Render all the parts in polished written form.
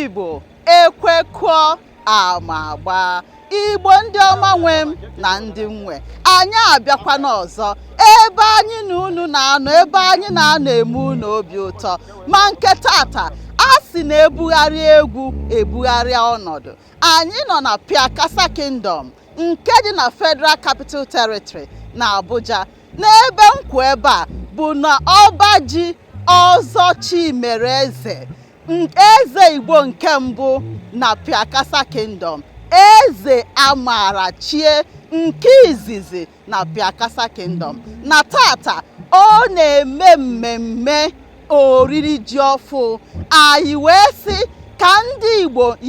Igbo ekwekọ amagba. Igbo ndị ọma nwe m na ndị nwe, anyị abịakwa n'ọzọ ebe anyị na unu na-anọ, ebe anyị na-anọ eme unu obi ụtọ. Ma nke tata a sị na ebugharị egwu ebugharịa ọnọdụ. Anyị nọ na Pyakasa Kingdom nke dị na Federal Capital Territory na Abuja. N'ebe nkwu ebe a bụ na ọba ji ọzọ Chimereze, eze Igbo nke mbụ na Pyakasa Kingdom, eze amara chie nke izizi na Pyakasa Kingdom. Na tata ọ na-eme mmemme oriri ji ọfụ. Anyị wee sị ka ndị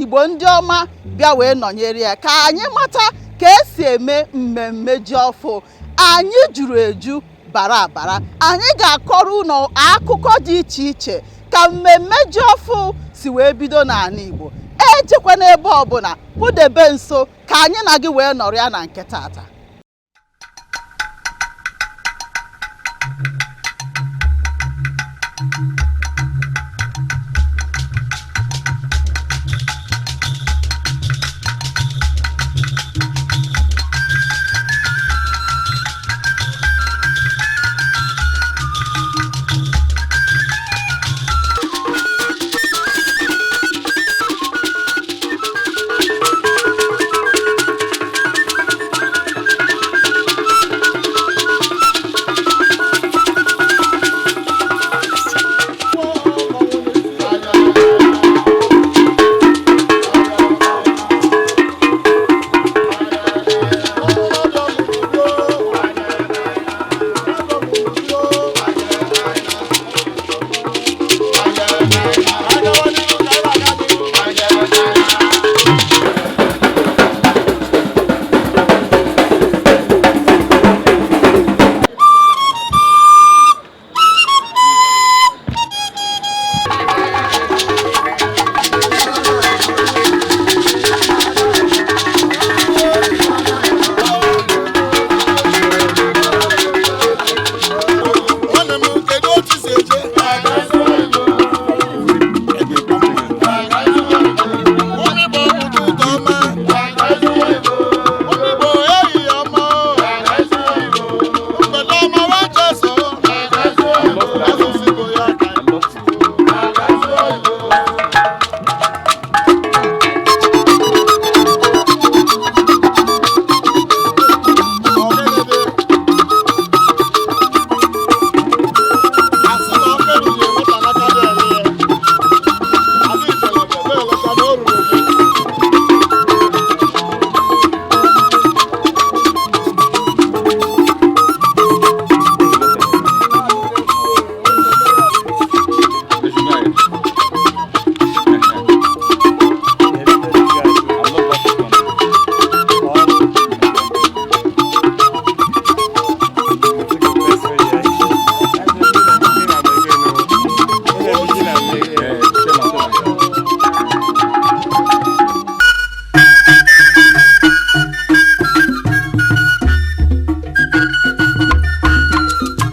Igbo ndị ọma bịa wee nọnyere ya ka anyị mata ka esi eme mmemme ji ọfụ. Anyị juru eju bara abara. Anyị ga-akọrọ unu akụkọ dị iche iche ka mmemme ji ọfụ si wee bido n'ala Igbo. Ejekwa n'ebe ọbụla, kwụdebe nso ka anyị na gị wee nọrọ ya na nke tata.